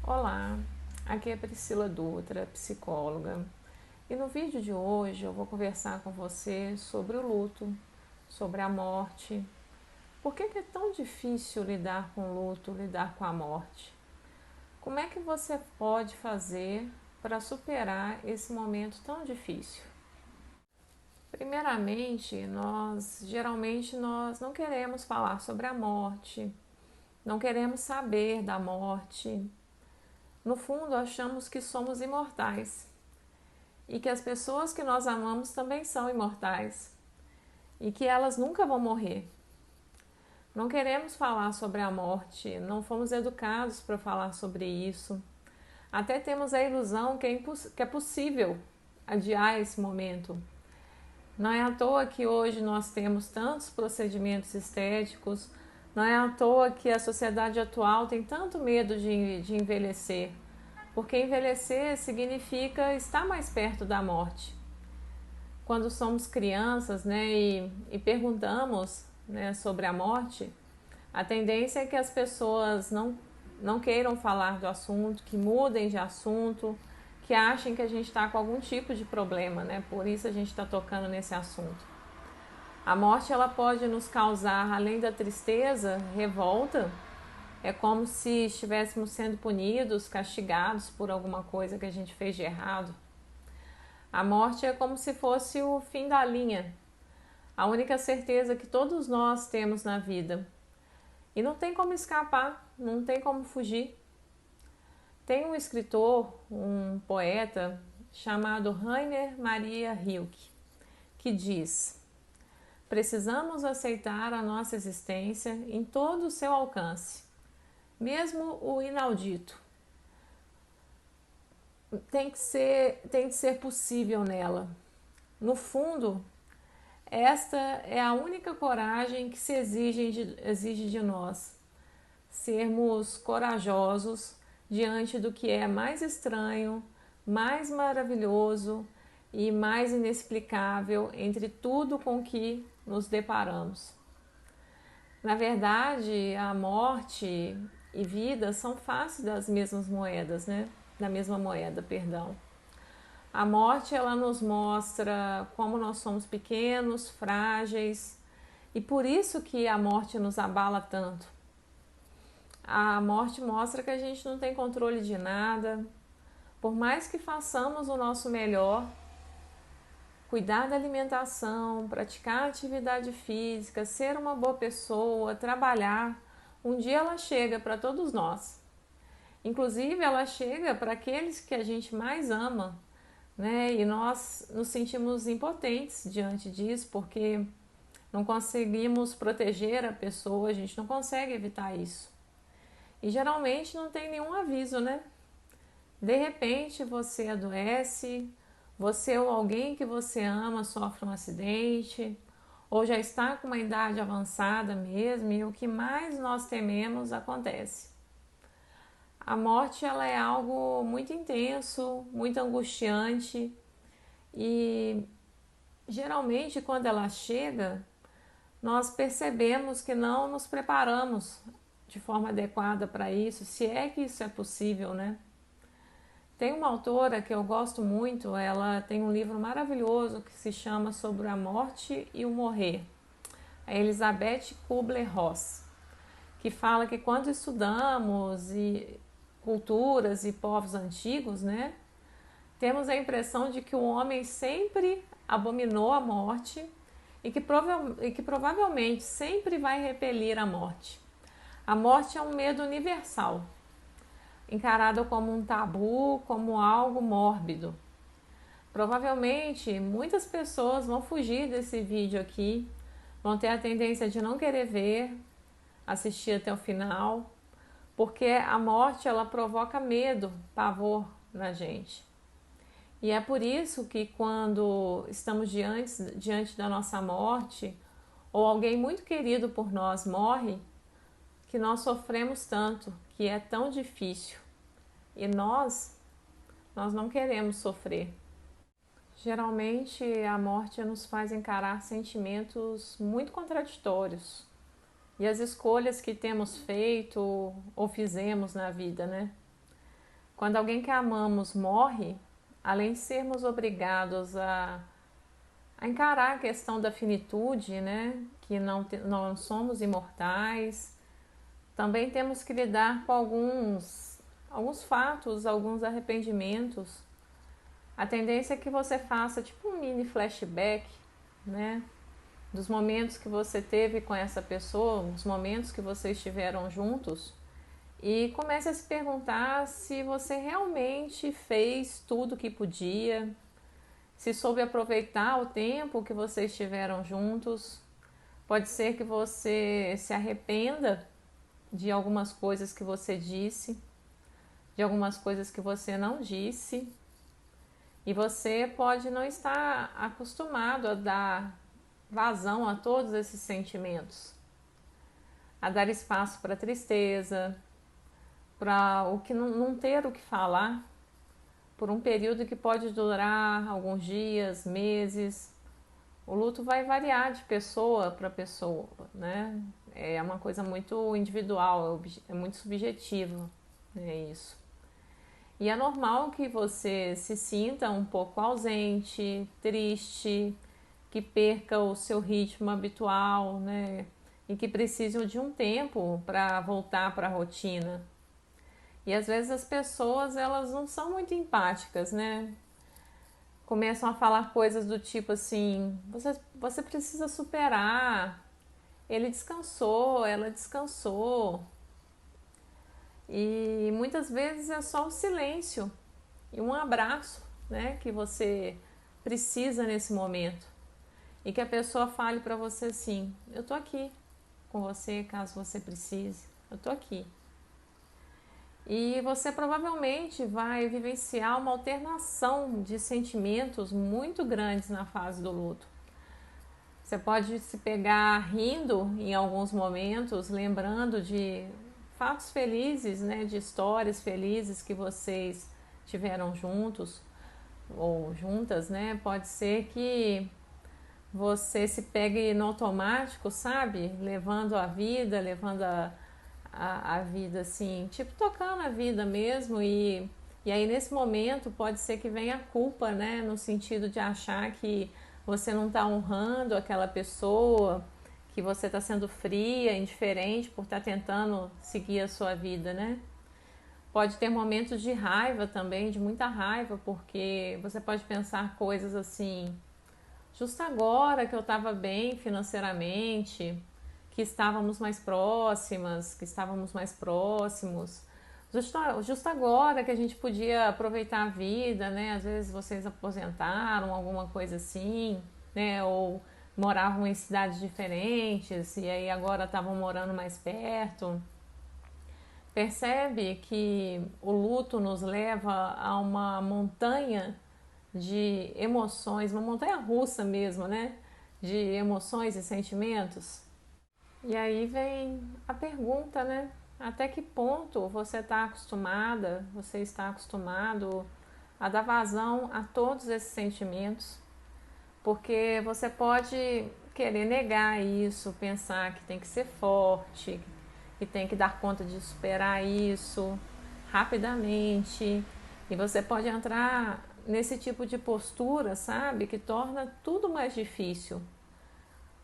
Olá, aqui é Priscila Dutra, psicóloga, e no vídeo de hoje eu vou conversar com você sobre o luto, sobre a morte. Por que é tão difícil lidar com o luto, lidar com a morte? Como é que você pode fazer para superar esse momento tão difícil? Primeiramente, nós não queremos falar sobre a morte, não queremos saber da morte. No fundo, achamos que somos imortais e que as pessoas que nós amamos também são imortais e que elas nunca vão morrer. Não queremos falar sobre a morte, não fomos educados para falar sobre isso. Até temos a ilusão que é possível adiar esse momento. Não é à toa que hoje nós temos tantos procedimentos estéticos, não é à toa que a sociedade atual tem tanto medo de envelhecer, porque envelhecer significa estar mais perto da morte. Quando somos crianças, e perguntamos, sobre a morte, a tendência é que as pessoas não queiram falar do assunto, que mudem de assunto, que achem que a gente está com algum tipo de problema, por isso a gente está tocando nesse assunto. A morte ela pode nos causar, além da tristeza, revolta. É como se estivéssemos sendo punidos, castigados por alguma coisa que a gente fez de errado. A morte é como se fosse o fim da linha, a única certeza que todos nós temos na vida. E não tem como escapar, não tem como fugir. Tem um escritor, um poeta, chamado Rainer Maria Rilke, que diz: precisamos aceitar a nossa existência em todo o seu alcance, mesmo o inaudito. Tem de ser possível nela. No fundo, esta é a única coragem que se exige de nós. Sermos corajosos diante do que é mais estranho, mais maravilhoso e mais inexplicável entre tudo com que nos deparamos. Na verdade, a morte e vida são faces das mesmas moedas, Da mesma moeda, perdão. A morte ela nos mostra como nós somos pequenos, frágeis, e por isso que a morte nos abala tanto. A morte mostra que a gente não tem controle de nada. Por mais que façamos o nosso melhor, cuidar da alimentação, praticar atividade física, ser uma boa pessoa, trabalhar, um dia ela chega para todos nós. Inclusive ela chega para aqueles que a gente mais ama, E nós nos sentimos impotentes diante disso, porque não conseguimos proteger a pessoa, a gente não consegue evitar isso. E geralmente não tem nenhum aviso, De repente você adoece, você ou alguém que você ama sofre um acidente, ou já está com uma idade avançada mesmo, e o que mais nós tememos acontece. A morte ela é algo muito intenso, muito angustiante, e geralmente quando ela chega, nós percebemos que não nos preparamos de forma adequada para isso, se é que isso é possível, Tem uma autora que eu gosto muito, ela tem um livro maravilhoso que se chama Sobre a Morte e o Morrer, a Elizabeth Kubler-Ross, que fala que quando estudamos culturas e povos antigos, temos a impressão de que o homem sempre abominou a morte e que provavelmente sempre vai repelir a morte. A morte é um medo universal, encarado como um tabu, como algo mórbido. Provavelmente muitas pessoas vão fugir desse vídeo aqui, vão ter a tendência de não querer ver, assistir até o final, porque a morte ela provoca medo, pavor na gente. E é por isso que quando estamos diante da nossa morte, ou alguém muito querido por nós morre, que nós sofremos tanto, que é tão difícil. E nós não queremos sofrer. Geralmente a morte nos faz encarar sentimentos muito contraditórios e as escolhas que temos feito ou fizemos na vida, né? Quando alguém que amamos morre, além de sermos obrigados a encarar a questão da finitude, né? Que não somos imortais, também temos que lidar com alguns fatos, alguns arrependimentos. A tendência é que você faça tipo um mini flashback, né? Dos momentos que você teve com essa pessoa, os momentos que vocês estiveram juntos, e comece a se perguntar se você realmente fez tudo o que podia, se soube aproveitar o tempo que vocês estiveram juntos. Pode ser que você se arrependa de algumas coisas que você disse, de algumas coisas que você não disse, e você pode não estar acostumado a dar vazão a todos esses sentimentos, a dar espaço para a tristeza, para o que não ter o que falar, por um período que pode durar alguns dias, meses. O luto vai variar de pessoa para pessoa, né? É uma coisa muito individual, é muito subjetivo, é isso. E é normal que você se sinta um pouco ausente, triste, que perca o seu ritmo habitual, né? E que precisam de um tempo para voltar para a rotina. E às vezes as pessoas, elas não são muito empáticas, né? Começam a falar coisas do tipo assim: você precisa superar, ele descansou, ela descansou. E muitas vezes é só o silêncio e um abraço, né, que você precisa nesse momento. E que a pessoa fale para você assim: eu tô aqui com você caso você precise, eu tô aqui. E você provavelmente vai vivenciar uma alternação de sentimentos muito grandes na fase do luto. Você pode se pegar rindo em alguns momentos, lembrando de fatos felizes, né, de histórias felizes que vocês tiveram juntos ou juntas, né? Pode ser que você se pegue no automático, sabe? Levando a vida, levando a vida assim, tipo tocando a vida mesmo, e aí nesse momento pode ser que venha a culpa, né? No sentido de achar que você não está honrando aquela pessoa, que você está sendo fria, indiferente por estar tentando seguir a sua vida, né? Pode ter momentos de raiva também, de muita raiva, porque você pode pensar coisas assim: justo agora que eu estava bem financeiramente, que estávamos mais próximas, que estávamos mais próximos. Justo agora que a gente podia aproveitar a vida, né? Às vezes vocês aposentaram, alguma coisa assim, né? Ou moravam em cidades diferentes e aí agora estavam morando mais perto. Percebe que o luto nos leva a uma montanha de emoções, uma montanha russa mesmo, né? De emoções e sentimentos. E aí vem a pergunta, né? Até que ponto você está acostumado a dar vazão a todos esses sentimentos? Porque você pode querer negar isso, pensar que tem que ser forte, que tem que dar conta de superar isso rapidamente. E você pode entrar nesse tipo de postura, sabe? Que torna tudo mais difícil.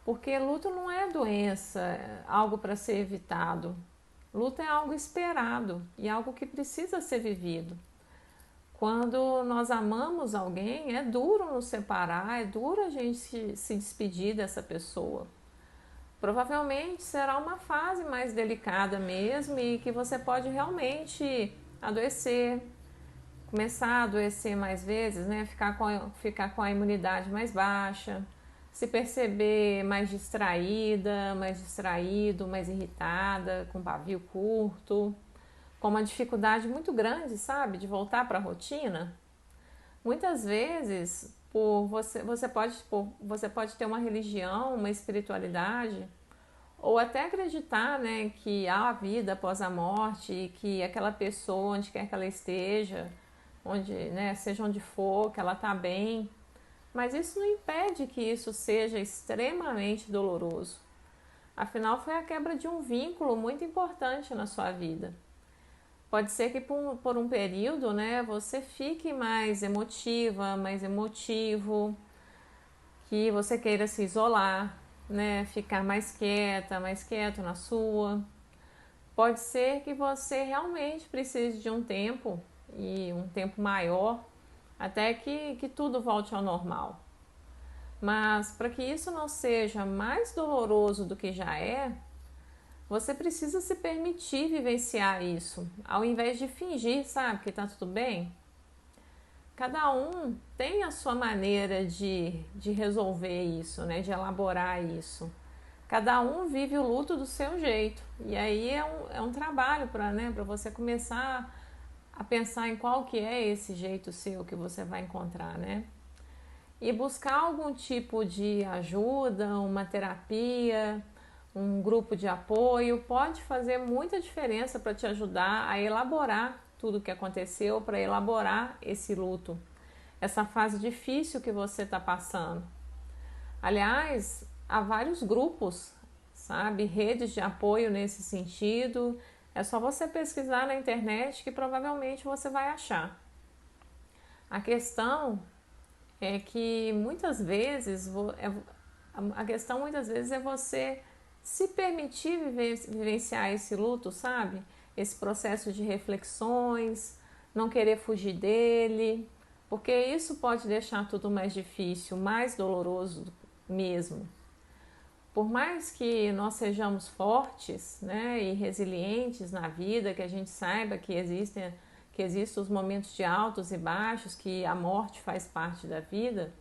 Porque luto não é doença, é algo para ser evitado. Luto é algo esperado e algo que precisa ser vivido. Quando nós amamos alguém, é duro nos separar, é duro a gente se despedir dessa pessoa. Provavelmente será uma fase mais delicada mesmo e que você pode realmente adoecer, começar a adoecer mais vezes, né? Ficar com a imunidade mais baixa, se perceber mais distraída, mais distraído, mais irritada, com pavio curto, com uma dificuldade muito grande, sabe, de voltar para a rotina. Muitas vezes, você pode ter uma religião, uma espiritualidade, ou até acreditar, né, que há a vida após a morte e que aquela pessoa, onde quer que ela esteja, onde, né, seja onde for, que ela está bem. Mas isso não impede que isso seja extremamente doloroso. Afinal, foi a quebra de um vínculo muito importante na sua vida. Pode ser que por um período, né, você fique mais emotiva, mais emotivo, que você queira se isolar, né, ficar mais quieta, mais quieto na sua. Pode ser que você realmente precise de um tempo, e um tempo maior, até que tudo volte ao normal. Mas para que isso não seja mais doloroso do que já é, você precisa se permitir vivenciar isso, ao invés de fingir, sabe, que tá tudo bem. Cada um tem a sua maneira de resolver isso, né, de elaborar isso. Cada um vive o luto do seu jeito. E aí é um trabalho para, né, para você começar a pensar em qual que é esse jeito seu que você vai encontrar, né? E buscar algum tipo de ajuda, uma terapia, um grupo de apoio pode fazer muita diferença para te ajudar a elaborar tudo o que aconteceu, para elaborar esse luto, essa fase difícil que você está passando. Aliás, há vários grupos, sabe, redes de apoio nesse sentido. É só você pesquisar na internet que provavelmente você vai achar. A questão é que muitas vezes é você se permitir vivenciar esse luto, sabe? Esse processo de reflexões, não querer fugir dele, porque isso pode deixar tudo mais difícil, mais doloroso mesmo. Por mais que nós sejamos fortes, né, e resilientes na vida, que a gente saiba que existem os momentos de altos e baixos, que a morte faz parte da vida,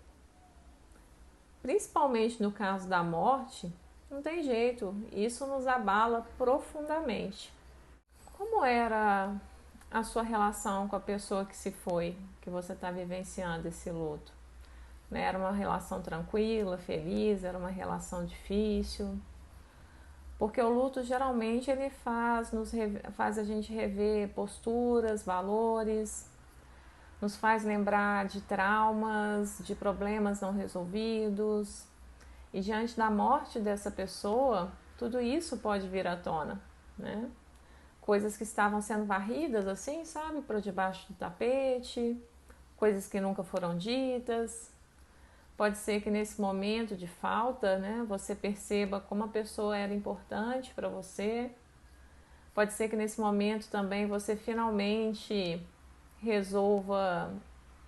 principalmente no caso da morte, não tem jeito, isso nos abala profundamente. Como era a sua relação com a pessoa que se foi, que você está vivenciando esse luto? Era uma relação tranquila, feliz, era uma relação difícil? Porque o luto geralmente ele faz a gente rever posturas, valores, nos faz lembrar de traumas, de problemas não resolvidos. E diante da morte dessa pessoa, tudo isso pode vir à tona, né? Coisas que estavam sendo varridas assim, sabe, por debaixo do tapete, coisas que nunca foram ditas. Pode ser que nesse momento de falta, né, você perceba como a pessoa era importante para você. Pode ser que nesse momento também você finalmente resolva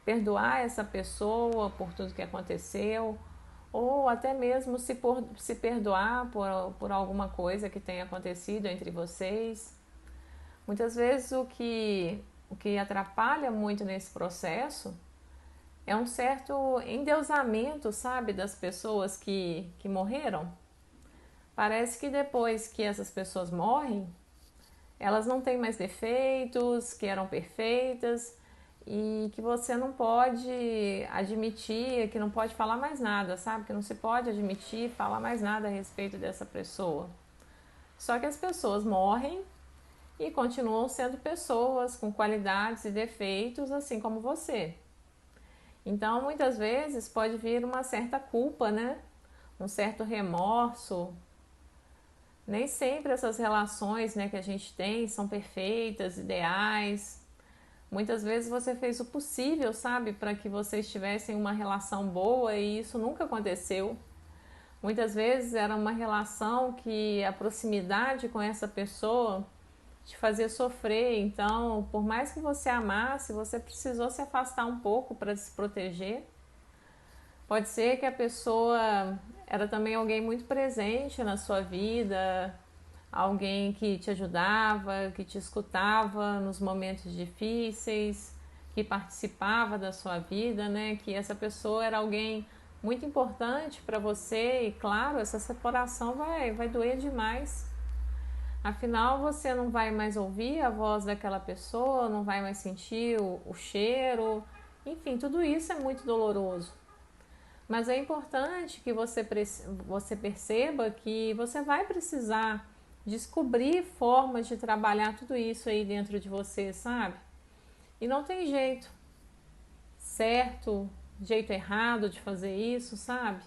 perdoar essa pessoa por tudo que aconteceu, ou até mesmo se perdoar por alguma coisa que tenha acontecido entre vocês. Muitas vezes o que atrapalha muito nesse processo é um certo endeusamento, sabe, das pessoas que morreram. Parece que depois que essas pessoas morrem, elas não têm mais defeitos, que eram perfeitas e que você não pode admitir, que não pode falar mais nada, sabe? Que não se pode admitir, falar mais nada a respeito dessa pessoa. Só que as pessoas morrem e continuam sendo pessoas com qualidades e defeitos, assim como você. Então, muitas vezes pode vir uma certa culpa, né? Um certo remorso. Nem sempre essas relações, né, que a gente tem são perfeitas, ideais. Muitas vezes você fez o possível, sabe, para que vocês tivessem uma relação boa e isso nunca aconteceu. Muitas vezes era uma relação que a proximidade com essa pessoa te fazia sofrer. Então, por mais que você amasse, você precisou se afastar um pouco para se proteger. Pode ser que a pessoa era também alguém muito presente na sua vida, alguém que te ajudava, que te escutava nos momentos difíceis, que participava da sua vida, né? Que essa pessoa era alguém muito importante para você e, claro, essa separação vai doer demais. Afinal, você não vai mais ouvir a voz daquela pessoa, não vai mais sentir o cheiro, enfim, tudo isso é muito doloroso. Mas é importante que você perceba que você vai precisar descobrir formas de trabalhar tudo isso aí dentro de você, sabe? E não tem jeito certo jeito errado de fazer isso, sabe?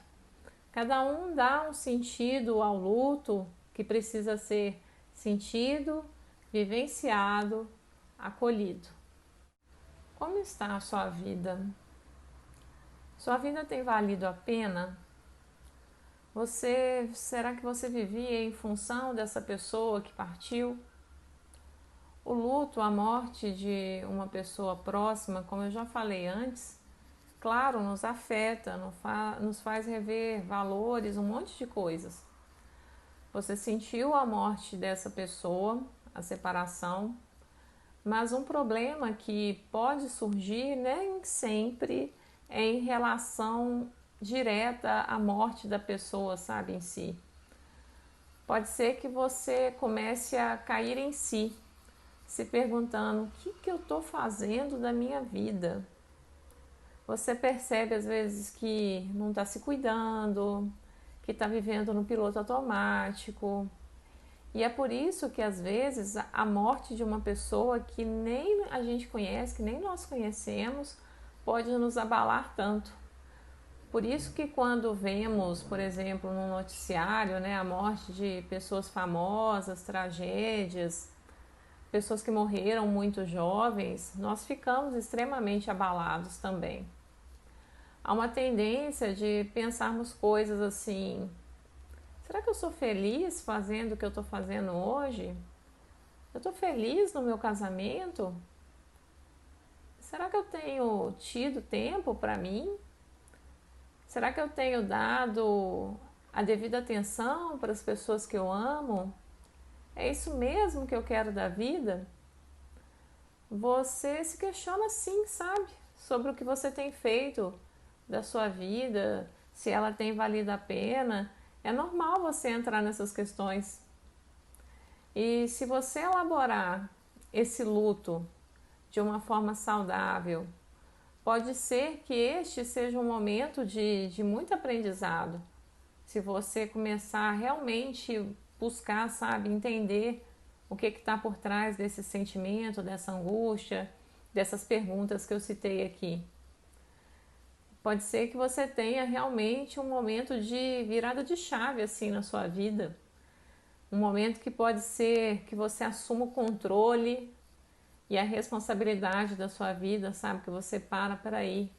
Cada um dá um sentido ao luto que precisa ser sentido, vivenciado, acolhido. Como está a sua vida? Sua vida tem valido a pena? Será que você vivia em função dessa pessoa que partiu? O luto, a morte de uma pessoa próxima, como eu já falei antes, claro, nos afeta, nos faz rever valores, um monte de coisas. Você sentiu a morte dessa pessoa, a separação, mas um problema que pode surgir nem sempre é em relação direta à morte da pessoa, sabe, em si. Pode ser que você comece a cair em si, se perguntando: o que eu estou fazendo da minha vida? Você percebe às vezes que não está se cuidando, que está vivendo no piloto automático. E é por isso que às vezes a morte de uma pessoa que nem a gente conhece, que nem nós conhecemos, pode nos abalar tanto. Por isso que quando vemos, por exemplo, no noticiário, né, a morte de pessoas famosas, tragédias, pessoas que morreram muito jovens, nós ficamos extremamente abalados também. Há uma tendência de pensarmos coisas assim: será que eu sou feliz fazendo o que eu estou fazendo hoje? Eu estou feliz no meu casamento? Será que eu tenho tido tempo para mim? Será que eu tenho dado a devida atenção para as pessoas que eu amo? É isso mesmo que eu quero da vida? Você se questiona sim, sabe? Sobre o que você tem feito da sua vida, se ela tem valido a pena. É normal você entrar nessas questões. E se você elaborar esse luto de uma forma saudável, pode ser que este seja um momento de muito aprendizado. Se você começar a realmente buscar, sabe, entender o que está por trás desse sentimento, dessa angústia, dessas perguntas que eu citei aqui. Pode ser que você tenha realmente um momento de virada de chave assim na sua vida. Um momento que pode ser que você assuma o controle e a responsabilidade da sua vida, sabe? Que você peraí,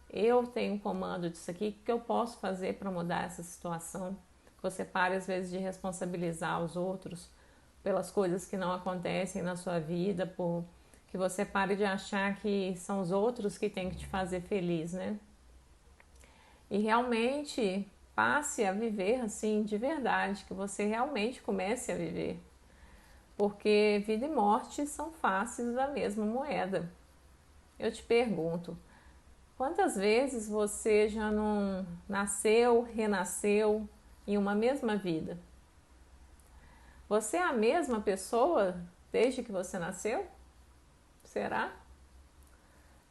eu tenho comando disso aqui, o que eu posso fazer para mudar essa situação? Você para às vezes de responsabilizar os outros pelas coisas que não acontecem na sua vida, por que você pare de achar que são os outros que têm que te fazer feliz, né? E realmente passe a viver assim de verdade, que você realmente comece a viver. Porque vida e morte são faces da mesma moeda. Eu te pergunto, quantas vezes você já não nasceu, renasceu em uma mesma vida? Você é a mesma pessoa desde que você nasceu? Será?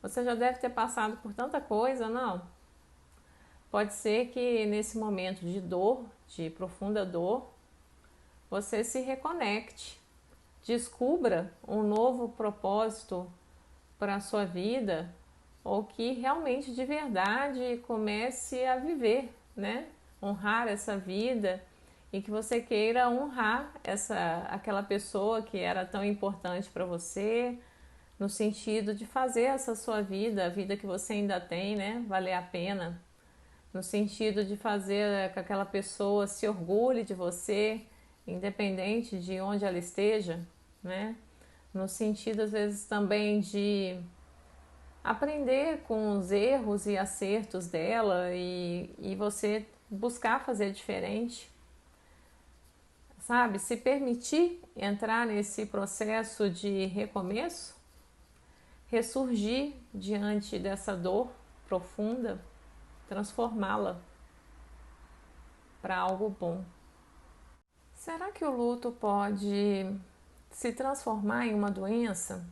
Você já deve ter passado por tanta coisa, não? Pode ser que nesse momento de dor, de profunda dor, você se reconecte, descubra um novo propósito para a sua vida, ou que realmente de verdade comece a viver, né? Honrar essa vida e que você queira honrar aquela pessoa que era tão importante para você, no sentido de fazer essa sua vida, a vida que você ainda tem, né, valer a pena, no sentido de fazer que aquela pessoa se orgulhe de você, independente de onde ela esteja, né? No sentido às vezes também de aprender com os erros e acertos dela e você buscar fazer diferente, sabe? Se permitir entrar nesse processo de recomeço, ressurgir diante dessa dor profunda, transformá-la para algo bom. Será que o luto pode se transformar em uma doença?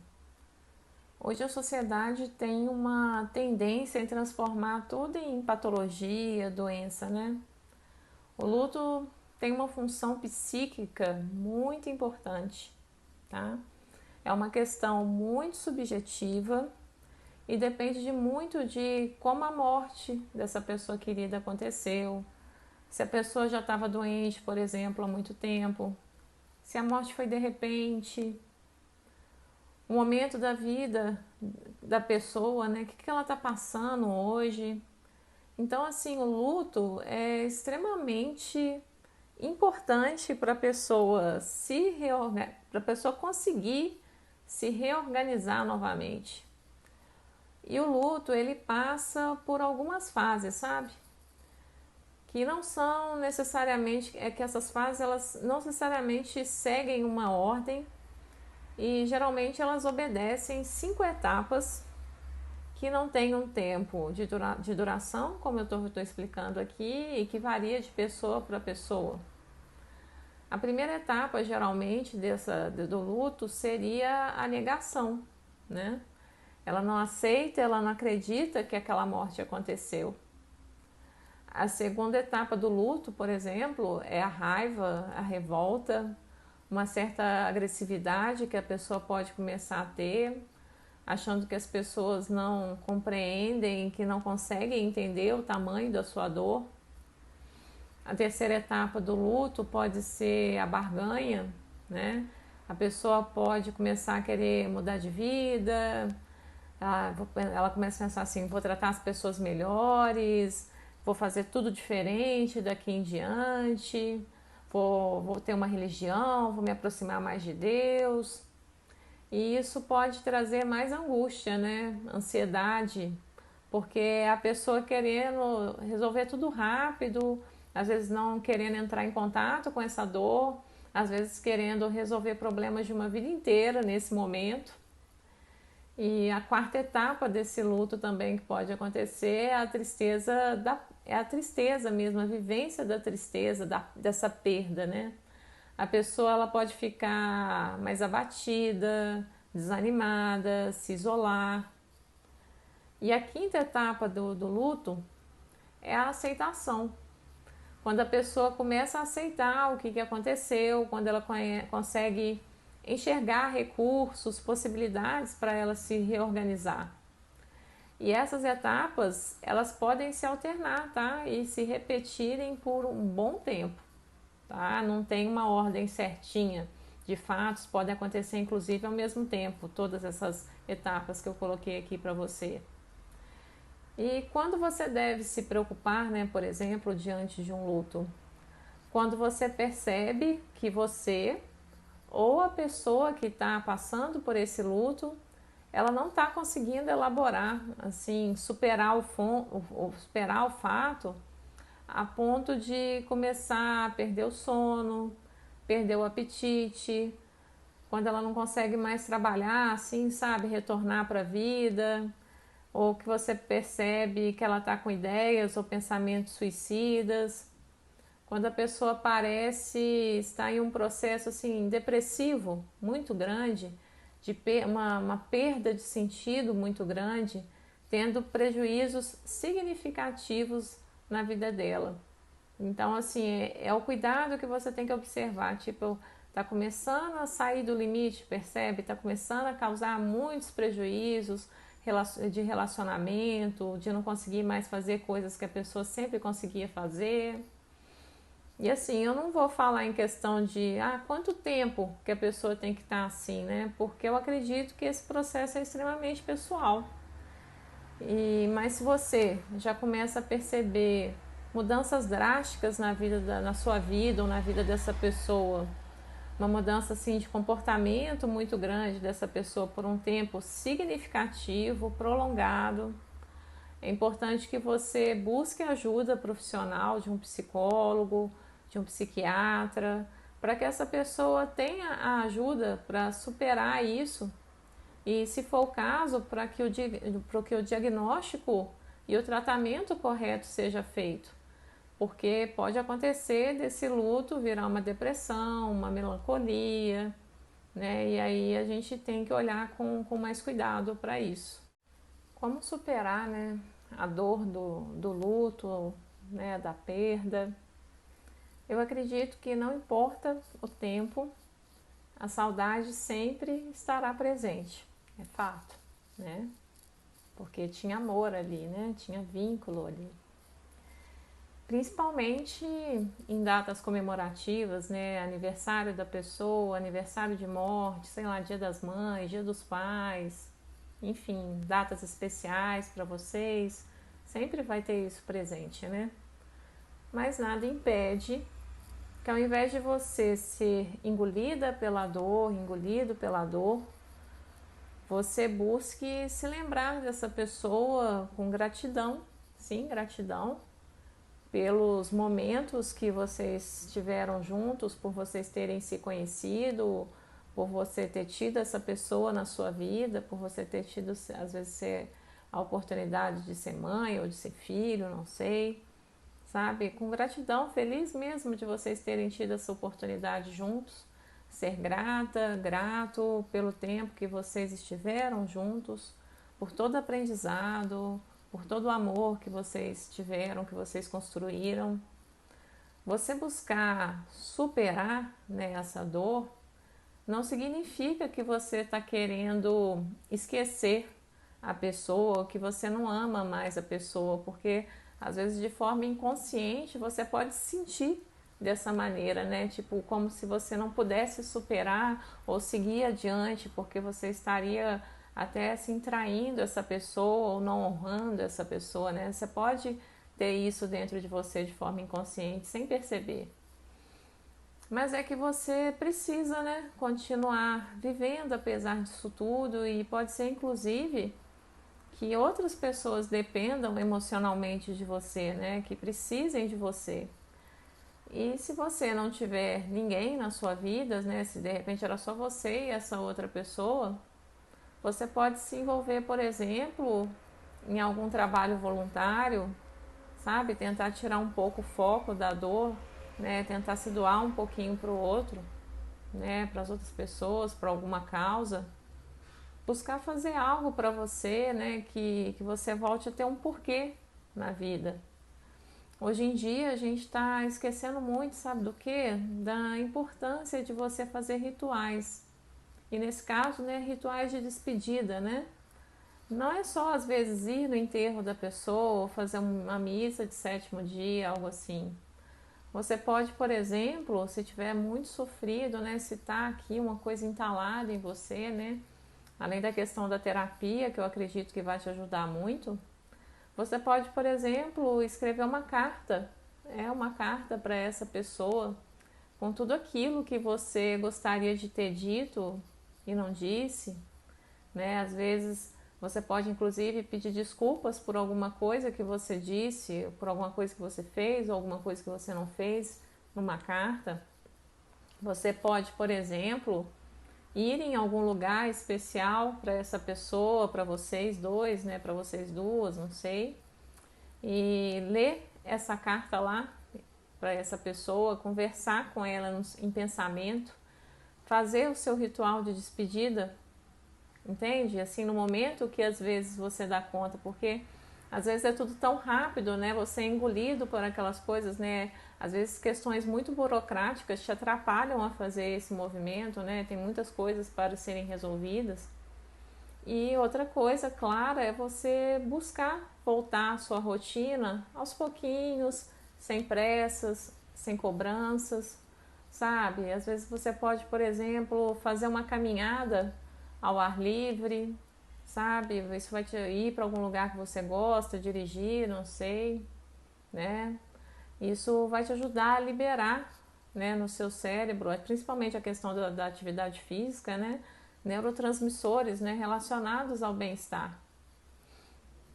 Hoje a sociedade tem uma tendência em transformar tudo em patologia, doença, né? O luto tem uma função psíquica muito importante, tá? É uma questão muito subjetiva e depende de muito de como a morte dessa pessoa querida aconteceu. Se a pessoa já estava doente, por exemplo, há muito tempo, se a morte foi de repente, o momento da vida da pessoa, né? O que ela está passando hoje. Então, assim, o luto é extremamente importante para a pessoa para a pessoa conseguir se reorganizar novamente. E o luto, ele passa por algumas fases, sabe? Que não são necessariamente, que essas fases elas não necessariamente seguem uma ordem e geralmente elas obedecem 5 etapas que não tem um tempo de duração, como eu estou explicando aqui, e que varia de pessoa para pessoa. A primeira etapa, geralmente, do luto seria a negação, né? Ela não aceita, ela não acredita que aquela morte aconteceu. A segunda etapa do luto, por exemplo, é a raiva, a revolta, uma certa agressividade que a pessoa pode começar a ter, achando que as pessoas não compreendem, que não conseguem entender o tamanho da sua dor. A terceira etapa do luto pode ser a barganha, né? A pessoa pode começar a querer mudar de vida, ela começa a pensar assim, vou tratar as pessoas melhores, vou fazer tudo diferente daqui em diante, vou ter uma religião, vou me aproximar mais de Deus. E isso pode trazer mais angústia, né? Ansiedade, porque é a pessoa querendo resolver tudo rápido, às vezes não querendo entrar em contato com essa dor, às vezes querendo resolver problemas de uma vida inteira nesse momento. E a quarta etapa desse luto também que pode acontecer é a tristeza é a tristeza mesmo, a vivência da tristeza, dessa perda, né? A pessoa ela pode ficar mais abatida, desanimada, se isolar. E a quinta etapa do luto é a aceitação. Quando a pessoa começa a aceitar o que aconteceu, quando ela consegue enxergar recursos, possibilidades para ela se reorganizar. E essas etapas, elas podem se alternar, tá? E se repetirem por um bom tempo, tá? Não tem uma ordem certinha de fatos, podem acontecer inclusive ao mesmo tempo, todas essas etapas que eu coloquei aqui para você. E quando você deve se preocupar, né, por exemplo, diante de um luto? Quando você percebe que você ou a pessoa que está passando por esse luto, ela não está conseguindo elaborar, assim, superar superar o fato a ponto de começar a perder o sono, perder o apetite, quando ela não consegue mais trabalhar, assim, sabe, retornar para a vida, ou que você percebe que ela está com ideias ou pensamentos suicidas, quando a pessoa parece estar em um processo assim depressivo muito grande, de uma perda de sentido muito grande, tendo prejuízos significativos na vida dela. Então, assim, é o cuidado que você tem que observar, tipo, tá começando a sair do limite, percebe? Tá começando a causar muitos prejuízos de relacionamento, de não conseguir mais fazer coisas que a pessoa sempre conseguia fazer. E assim, eu não vou falar em questão de quanto tempo que a pessoa tem que estar assim, né? Porque eu acredito que esse processo é extremamente pessoal. Mas se você já começa a perceber mudanças drásticas na sua vida ou na vida dessa pessoa, uma mudança assim de comportamento muito grande dessa pessoa por um tempo significativo, prolongado, é importante que você busque ajuda profissional de um psicólogo, de um psiquiatra, para que essa pessoa tenha a ajuda para superar isso e, se for o caso, para que o diagnóstico e o tratamento correto seja feito. Porque pode acontecer desse luto virar uma depressão, uma melancolia, né? E aí a gente tem que olhar com mais cuidado para isso. Como superar, né, a dor do luto, né, da perda? Eu acredito que não importa o tempo, a saudade sempre estará presente, é fato, né? porque tinha amor ali, né? Tinha vínculo ali. Principalmente em datas comemorativas, né? Aniversário da pessoa, aniversário de morte, sei lá, Dia das Mães, Dia dos Pais, enfim, datas especiais para vocês. Sempre vai ter isso presente, né? Mas nada impede que ao invés de você ser engolida pela dor, engolido pela dor, você busque se lembrar dessa pessoa com gratidão, sim, gratidão, pelos momentos que vocês tiveram juntos, por vocês terem se conhecido, por você ter tido essa pessoa na sua vida, por você ter tido, às vezes, a oportunidade de ser mãe ou de ser filho, não sei, sabe? Com gratidão, feliz mesmo de vocês terem tido essa oportunidade juntos, ser grata, grato pelo tempo que vocês estiveram juntos, por todo aprendizado, por todo o amor que vocês tiveram, que vocês construíram. Você buscar superar, né, essa dor não significa que você está querendo esquecer a pessoa, que você não ama mais a pessoa, porque às vezes de forma inconsciente você pode se sentir dessa maneira, né? Tipo, como se você não pudesse superar ou seguir adiante, porque você estaria até assim traindo essa pessoa ou não honrando essa pessoa, né? Você pode ter isso dentro de você de forma inconsciente, sem perceber. Mas é que você precisa, né, continuar vivendo apesar disso tudo, e pode ser inclusive que outras pessoas dependam emocionalmente de você, né, que precisem de você. E se você não tiver ninguém na sua vida, né, se de repente era só você e essa outra pessoa, você pode se envolver, por exemplo, em algum trabalho voluntário, sabe? Tentar tirar um pouco o foco da dor, né? Tentar se doar um pouquinho para o outro, né? Para as outras pessoas, para alguma causa. Buscar fazer algo para você, né? Que você volte a ter um porquê na vida. Hoje em dia a gente está esquecendo muito, sabe do quê? Da importância de você fazer rituais. E nesse caso, né, rituais de despedida, né? Não é só às vezes ir no enterro da pessoa ou fazer uma missa de sétimo dia, algo assim. Você pode, por exemplo, se tiver muito sofrido, né, citar aqui uma coisa entalada em você, né? Além da questão da terapia, que eu acredito que vai te ajudar muito, você pode, por exemplo, escrever uma carta para essa pessoa, com tudo aquilo que você gostaria de ter dito e não disse, né? Às vezes você pode inclusive pedir desculpas por alguma coisa que você disse, por alguma coisa que você fez ou alguma coisa que você não fez numa carta. Você pode, por exemplo, ir em algum lugar especial para essa pessoa, para vocês dois, né, para vocês duas, não sei, e ler essa carta lá para essa pessoa, conversar com ela em pensamento, fazer o seu ritual de despedida, entende? Assim, no momento que às vezes você dá conta, porque às vezes é tudo tão rápido, né? Você é engolido por aquelas coisas, né? Às vezes questões muito burocráticas te atrapalham a fazer esse movimento, né? Tem muitas coisas para serem resolvidas. E outra coisa, claro, é você buscar voltar à sua rotina aos pouquinhos, sem pressas, sem cobranças, sabe? Às vezes você pode, por exemplo, fazer uma caminhada ao ar livre, sabe? Isso vai te ir para algum lugar que você gosta, dirigir, não sei, né? Isso vai te ajudar a liberar, né, no seu cérebro, principalmente a questão da atividade física, né? Neurotransmissores, né, relacionados ao bem-estar.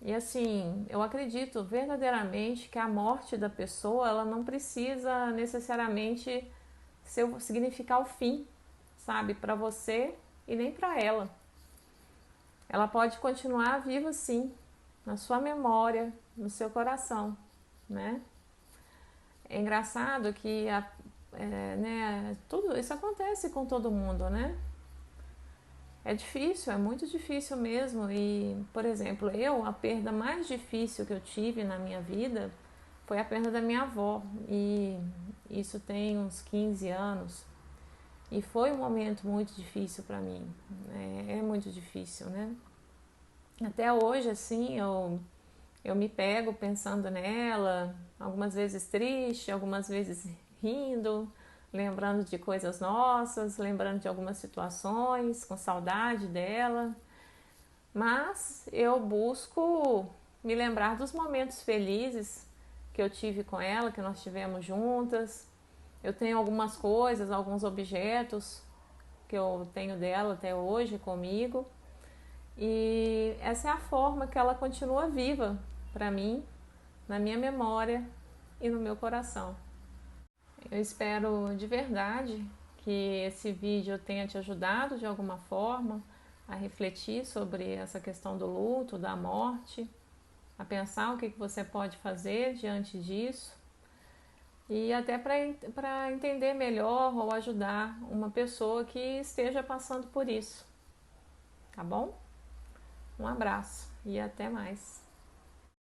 E assim, eu acredito verdadeiramente que a morte da pessoa, ela não precisa necessariamente significar o fim, sabe, para você e nem para ela. Ela pode continuar viva sim, na sua memória, no seu coração, né? É engraçado que né, tudo isso acontece com todo mundo, né? É difícil, é muito difícil mesmo. E, por exemplo, a perda mais difícil que eu tive na minha vida foi a perda da minha avó. E isso tem uns 15 anos. E foi um momento muito difícil para mim. É muito difícil, né? Até hoje, assim, eu me pego pensando nela, algumas vezes triste, algumas vezes rindo, lembrando de coisas nossas, lembrando de algumas situações, com saudade dela. Mas eu busco me lembrar dos momentos felizes que eu tive com ela, que nós tivemos juntas. Eu tenho algumas coisas, alguns objetos que eu tenho dela até hoje comigo. E essa é a forma que ela continua viva para mim, na minha memória e no meu coração. Eu espero de verdade que esse vídeo tenha te ajudado de alguma forma a refletir sobre essa questão do luto, da morte, a pensar o que você pode fazer diante disso e até para entender melhor ou ajudar uma pessoa que esteja passando por isso, tá bom? Um abraço e até mais.